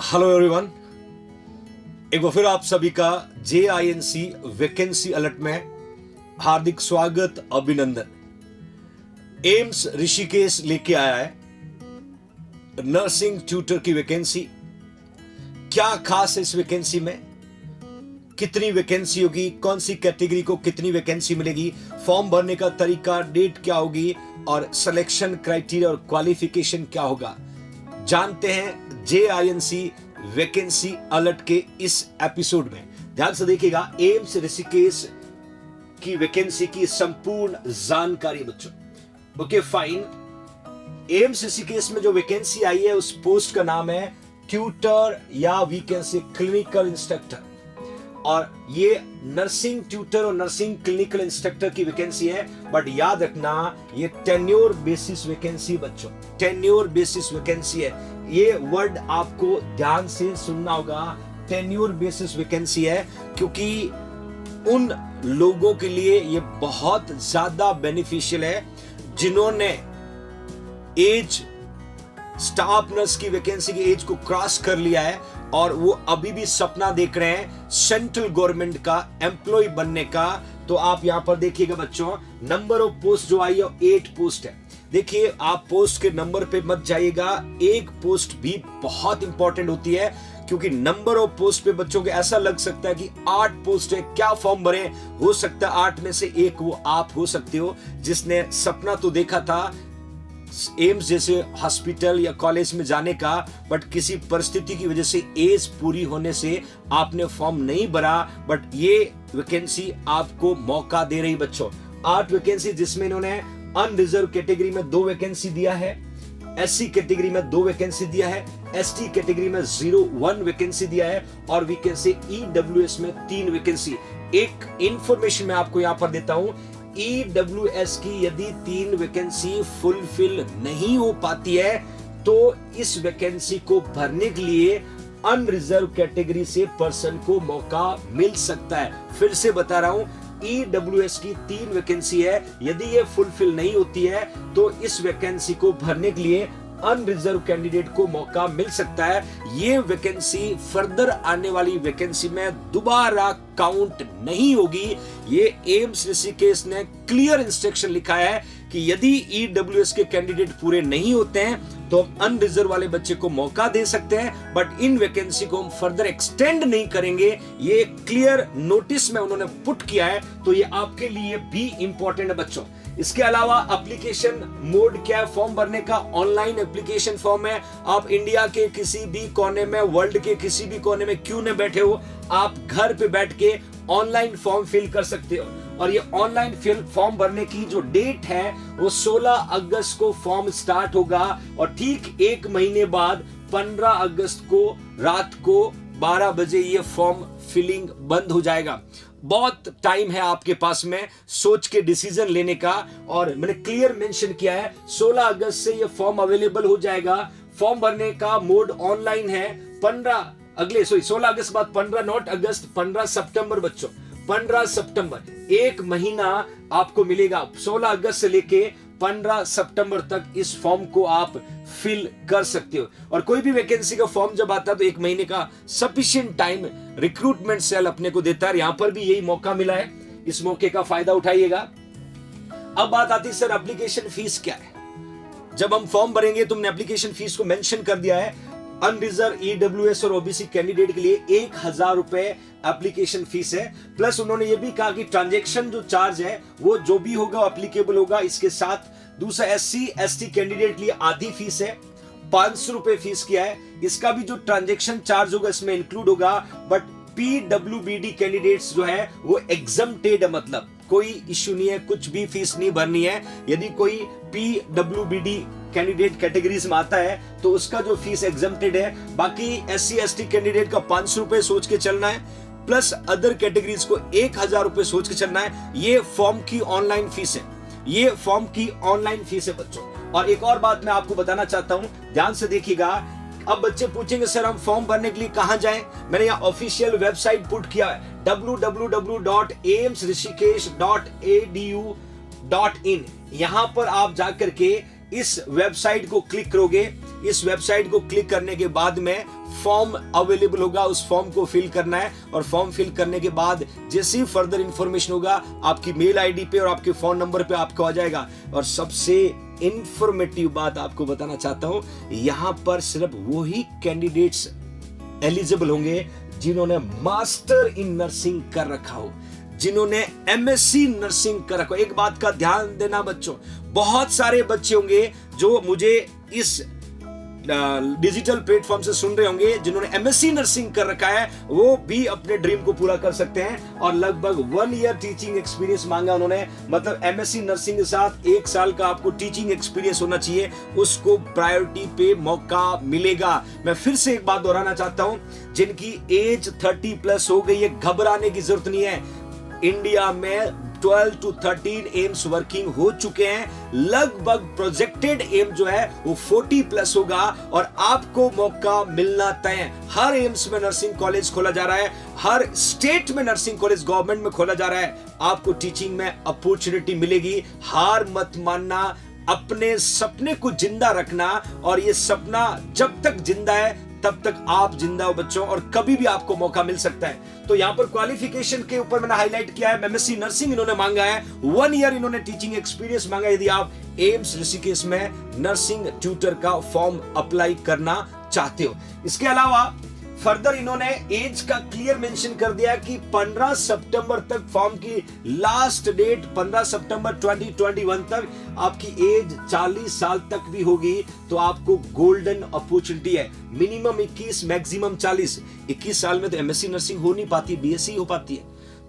Hello everyone, एक बार फिर आप सभी का JINC वैकेंसी अलर्ट में हार्दिक स्वागत, अभिनंदन। एम्स ऋषिकेश लेके आया है नर्सिंग ट्यूटर की वैकेंसी। क्या खास है इस वैकेंसी में, कितनी वैकेंसी होगी, कौन सी कैटेगरी को कितनी वैकेंसी मिलेगी, फॉर्म भरने का तरीका, डेट क्या होगी और सिलेक्शन क्राइटेरिया और क्वालिफिकेशन क्या होगा, जानते हैं JINC वैकेंसी अलर्ट के इस एपिसोड में। ध्यान से देखिएगा, एम्स ऋषिकेश की वैकेंसी की संपूर्ण जानकारी बच्चों। ओके फाइन, एम्स ऋषिकेश में जो वैकेंसी आई है उस पोस्ट का नाम है ट्यूटर या we can say clinical instructor, और ये नर्सिंग ट्यूटर और नर्सिंग क्लिनिकल इंस्ट्रक्टर की वैकेंसी है। बट याद रखना, ये टेन्योर बेसिस वैकेंसी बच्चों, टेन्योर बेसिस वैकेंसी है। ये वर्ड आपको ध्यान से सुनना होगा, टेन्योर बेसिस वैकेंसी है, क्योंकि उन लोगों के लिए ये बहुत ज्यादा बेनिफिशियल है जिन्होंने एज, स्टाफ नर्स की वैकेंसी की एज को क्रॉस कर लिया है और वो अभी भी सपना देख रहे हैं सेंट्रल गवर्नमेंट का एम्प्लॉय बनने का। तो आप यहां पर देखिएगा बच्चों, नंबर ऑफ पोस्ट जो आई है 8 पोस्ट है। देखिए, आप पोस्ट के नंबर पे मत जाइएगा, एक पोस्ट भी बहुत इंपॉर्टेंट होती है, क्योंकि नंबर ऑफ पोस्ट पे बच्चों को ऐसा लग सकता है कि 8 पोस्ट है, क्या फॉर्म भरे। हो सकता है 8 में से एक वो आप हो सकते हो जिसने सपना तो देखा था एम्स जैसे हॉस्पिटल या कॉलेज में जाने का, बट किसी परिस्थिति की वजह से एज पूरी होने से आपने फॉर्म नहीं भरा। बट ये वैकेंसी आपको मौका दे रही बच्चों। 8 वैकेंसी, जिसमें इन्होंने अनरिजर्व कैटेगरी में 2 वैकेंसी दिया है, SC कैटेगरी में 2 वैकेंसी दिया है, ST कैटेगरी में 1 वैकेंसी दिया है, और वी कैन से EWS में 3 वैकेंसी। एक इंफॉर्मेशन मैं आपको यहां पर देता हूं, EWS की यदि 3 वैकेंसी फुलफिल नहीं हो पाती है तो इस वैकेंसी को भरने के लिए अनरिजर्व कैटेगरी से पर्सन को मौका मिल सकता है। फिर से बता रहा हूं, EWS की 3 वैकेंसी है, यदि ये फुलफिल नहीं होती है तो इस वैकेंसी को भरने के लिए अनरिजर्व कैंडिडेट को मौका मिल सकता है। ये वैकेंसी फर्दर आने वाली वैकेंसी में दोबारा काउंट नहीं होगी। ये एम्स ऋषिकेश ने क्लियर इंस्ट्रक्शन लिखा है कि यदि EWS के कैंडिडेट पूरे नहीं होते हैं तो हम अनरिजर्व वाले बच्चे को मौका दे सकते हैं, बट इन वैकेंसी को हम फर्दर एक्सटेंड नहीं करेंगे। ये क्लियर नोटिस में उन्होंने पुट किया है, तो ये आपके लिए भी इंपॉर्टेंट है बच्चों। इसके अलावा एप्लीकेशन मोड क्या है फॉर्म भरने का, ऑनलाइन एप्लीकेशन फॉर्म है। आप इंडिया के किसी भी कोने में, वर्ल्ड के किसी भी कोने में क्यों न बैठे हो, आप घर पे बैठ के ऑनलाइन फॉर्म फिल कर सकते हो। और ये ऑनलाइन फॉर्म भरने की जो डेट है वो 16 अगस्त को फॉर्म स्टार्ट होगा, और ठीक 1 महीने बाद 15 अगस्त को रात को 12 बजे ये फॉर्म फिलिंग बंद हो जाएगा। बहुत टाइम है आपके पास में सोच के डिसीजन लेने का, और मैंने क्लियर मेंशन किया है 16 अगस्त से ये फॉर्म अवेलेबल हो जाएगा। फॉर्म भरने का मोड ऑनलाइन है। 16 अगस्त बाद 15 नॉट अगस्त, 15 सितंबर बच्चों, 15 सितंबर 1 महीना आपको मिलेगा। 16 अगस्त से लेके 15 सितंबर तक इस फॉर्म को आप फिल कर सकते हो। और कोई भी वैकेंसी का फॉर्म जब आता है तो 1 महीने का सफिशिएंट टाइम रिक्रूटमेंट सेल अपने को देता है। यहां पर भी यही मौका मिला है, इस मौके का फायदा उठाइएगा। अब बात आती है, सर एप्लीकेशन फीस क्या है। जब हम फॉर्म भरेंगे तुमने एप्लीकेशन फीस को मेंशन कर दिया है। अनरिजर्व EWS और OBC कैंडिडेट के लिए 1000 रुपए एप्लीकेशन फीस है। प्लस उन्होंने ये भी कहा कि ट्रांजैक्शन जो चार्ज है वो जो भी होगा एप्लीकेबल होगा इसके साथ। दूसरा SC ST कैंडिडेट के लिए आधी फीस है, 500 रुपए फीस किया है। इसका भी जो ट्रांजैक्शन चार्ज होगा इसमें इंक्लूड होगा। बट PWBD कैंडिडेट्स जो है वो एग्जम्प्टेड है, मतलब कोई इश्यू नहीं है, कुछ भी फीस नहीं भरनी है। यदि कोई PWBD कैंडिडेट कैटेगरीज में आता है तो उसका जो फीस एग्जम्प्टेड है। बाकी SC ST कैंडिडेट का 500 रुपए सोच के चलना है, प्लस अदर कैटेगरीज को 1000 रुपए सोच के चलना है। ये फॉर्म की ऑनलाइन फीस है, ये फॉर्म की ऑनलाइन फीस है बच्चों। और एक और बात मैं आपको बताना चाहता हूं, ध्यान से देखिएगा। अब बच्चे पूछेंगे सर हम फॉर्म भरने के लिए कहां जाएं। मैंने यहाँ ऑफिशियल वेबसाइट पुट किया है, www.amsrishikesh.edu.in। यहां पर आप जाकर के इस वेबसाइट को क्लिक करोगे, इस वेबसाइट को क्लिक करने के बाद में फॉर्म अवेलेबल होगा, उस फॉर्म को फिल करना है और फॉर्म फिल करने के बाद जैसी फर्दर इंफॉर्मेशन होगा आपकी मेल आईडी पे और आपके फोन नंबर पे आपको आ जाएगा। और सबसे इंफॉर्मेटिव बात आपको बताना चाहता हूं, यहां पर सिर्फ वही कैंडिडेट्स एलिजिबल होंगे जिन्होंने मास्टर इन नर्सिंग कर रखा हो, जिन्होंने एमएससी नर्सिंग कर रखा हो। एक बात का ध्यान देना बच्चों, बहुत सारे बच्चे होंगे जो मुझे इस डिजिटल प्लेटफॉर्म से सुन रहे होंगे जिन्होंने एमएससी नर्सिंग कर रखा है, वो भी अपने ड्रीम को पूरा कर सकते हैं। और लगभग 1 ईयर टीचिंग एक्सपीरियंस मांगा उन्होंने, मतलब एमएससी नर्सिंग के साथ 1 साल का आपको टीचिंग एक्सपीरियंस होना चाहिए, उसको प्रायोरिटी पे मौका मिलेगा। मैं फिर से एक बात दोहराना चाहता हूं, जिनकी एज 30+ हो गई है, घबराने की जरूरत नहीं है। इंडिया में 12 to 13 एम्स वर्किंग हो चुके हैं, लगभग प्रोजेक्टेड एम जो है वो 40+ होगा और आपको मौका मिलना तय है। हर एम्स में नर्सिंग कॉलेज खोला जा रहा है, हर स्टेट में नर्सिंग कॉलेज गवर्नमेंट में खोला जा रहा है। आपको टीचिंग में अपॉर्चुनिटी मिलेगी, हार मत मानना, अपने सपने को जिंदा रखना। और ये सपना जब तक जिंदा है तब तक आप जिंदा हो बच्चों, और कभी भी आपको मौका मिल सकता है। तो यहां पर क्वालिफिकेशन के ऊपर मैंने हाईलाइट किया है, एमएससी नर्सिंग इन्होंने मांगा है, 1 ईयर इन्होंने टीचिंग एक्सपीरियंस मांगा। यदि आप एम्स ऋषिकेश में नर्सिंग ट्यूटर का फॉर्म अप्लाई करना चाहते हो। इसके अलावा फर्दर इन्होंने एज का क्लियर मेंशन कर दिया कि 15 सितंबर तक फॉर्म की लास्ट डेट, 15 सितंबर 2021 तक आपकी एज 40 साल तक भी होगी तो आपको गोल्डन अपॉर्चुनिटी है। Minimum 21, maximum 40। 21 साल में तो एमएससी नर्सिंग हो नहीं पाती, बीएससी हो पाती है।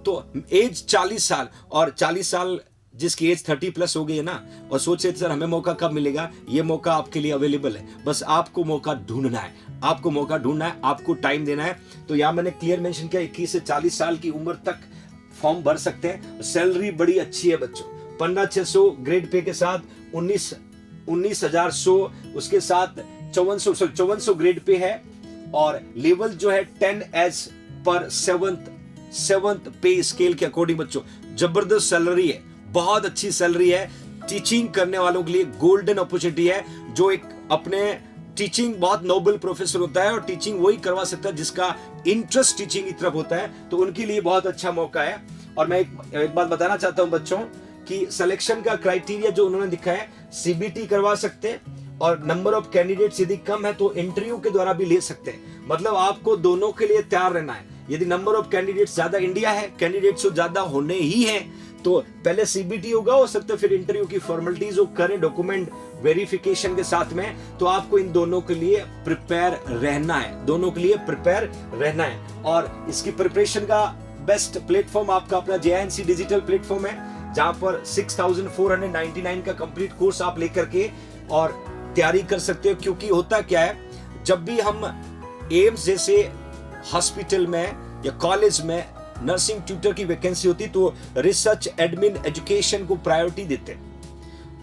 तो एज 40 साल, और 40 साल जिसकी एज 30+ हो गई है ना, और सोच रहे थे सर हमें मौका कब मिलेगा, ये मौका आपके लिए अवेलेबल है। बस आपको मौका ढूंढना है, आपको मौका ढूंढना है, आपको टाइम देना है। तो यहां मैंने क्लियर मेंशन किया 21 से 40 साल की उम्र तक फॉर्म भर सकते हैं। सैलरी बड़ी अच्छी है बच्चों, 15,600 ग्रेड पे के साथ 19,100, उसके साथ 5400 ग्रेड पे है। और लेवल जो है 10S पर 7th पे स्केल के अकॉर्डिंग बच्चों जबरदस्त सैलरी है, बहुत अच्छी सैलरी है। टीचिंग करने वालों के लिए गोल्डन अपॉर्चुनिटी है। जो एक अपने टीचिंग बहुत नोबल प्रोफेसर होता है और टीचिंग वही करवा सकता है जिसका इंटरेस्ट टीचिंग की तरफ होता है, तो उनके लिए बहुत अच्छा मौका है। और मैं एक बात बताना चाहता हूं बच्चों कि सिलेक्शन का क्राइटेरिया जो उन्होंने दिखा है, सीबीटी करवा सकते हैं, और नंबर ऑफ कैंडिडेट्स यदि कम है तो इंटरव्यू के द्वारा भी ले सकते हैं। मतलब आपको दोनों के लिए तैयार रहना है। यदि नंबर ऑफ कैंडिडेट्स ज्यादा, इंडिया है, कैंडिडेट्स तो ज्यादा होने ही हैं, तो पहले सीबीटी होगा, हो सकता है फिर इंटरव्यू की फॉर्मेलिटीज वो करें डॉक्यूमेंट वेरिफिकेशन के साथ में। तो आपको इन दोनों के लिए प्रिपेयर रहना है, दोनों के लिए प्रिपेयर रहना है। और इसकी प्रिपरेशन का बेस्ट प्लेटफॉर्म आपका अपना JNC डिजिटल प्लेटफॉर्म है, जहां पर 6,499 का कंप्लीट कोर्स आप लेकर के और तैयारी कर सकते हो। क्योंकि होता क्या है, जब भी हम एम्स जैसे हॉस्पिटल में या कॉलेज में नर्सिंग ट्यूटर की वैकेंसी होती तो रिसर्च, एडमिन, एजुकेशन को प्रायोरिटी देते हैं,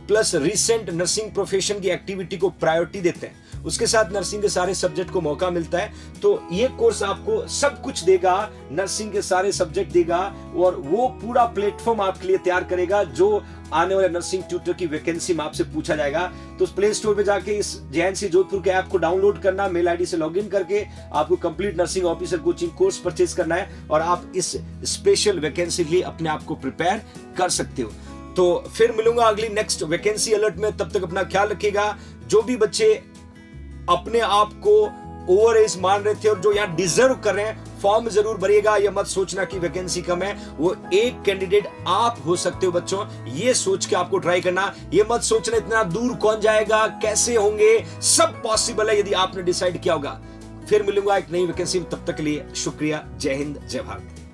प्लस रिसेंट नर्सिंग प्रोफेशन की एक्टिविटी को प्रायोरिटी देते हैं। उसके साथ नर्सिंग के सारे सब्जेक्ट को मौका मिलता है। तो ये कोर्स आपको सब कुछ देगा, नर्सिंग के सारे सब्जेक्ट देगा, और वो पूरा प्लेटफॉर्म आपके लिए तैयार करेगा जो आने वाले नर्सिंग ट्यूटर की वैकेंसी में आपसे पूछा जाएगा। तो प्ले स्टोर पे जाके इस JNC जोधपुर के ऐप को डाउनलोड करना, मेल आईडी से लॉगिन करके आपको complete nursing officer coaching course purchase करना है, और आप इस स्पेशल वैकेंसी के लिए अपने आप को प्रिपेयर कर सकते हो। तो फिर मिलूंगा अगली नेक्स्ट वैकेंसी अलर्ट में, तब तक अपना ख्याल रखिएगा। जो भी बच्चे अपने आप को ओवर एज मान रहे थे और जो यहाँ डिजर्व कर रहे हैं, फॉर्म जरूर भरिएगा। ये मत सोचना कि वैकेंसी कम है, वो एक कैंडिडेट आप हो सकते हो बच्चों, ये सोच के आपको ट्राई करना। ये मत सोचना इतना दूर कौन जाएगा, कैसे होंगे, सब पॉसिबल है यदि आपने डिसाइड किया होगा। फिर मिलूंगा एक नई वैकेंसी में, तब तक के लिए शुक्रिया। जय हिंद, जय भारत।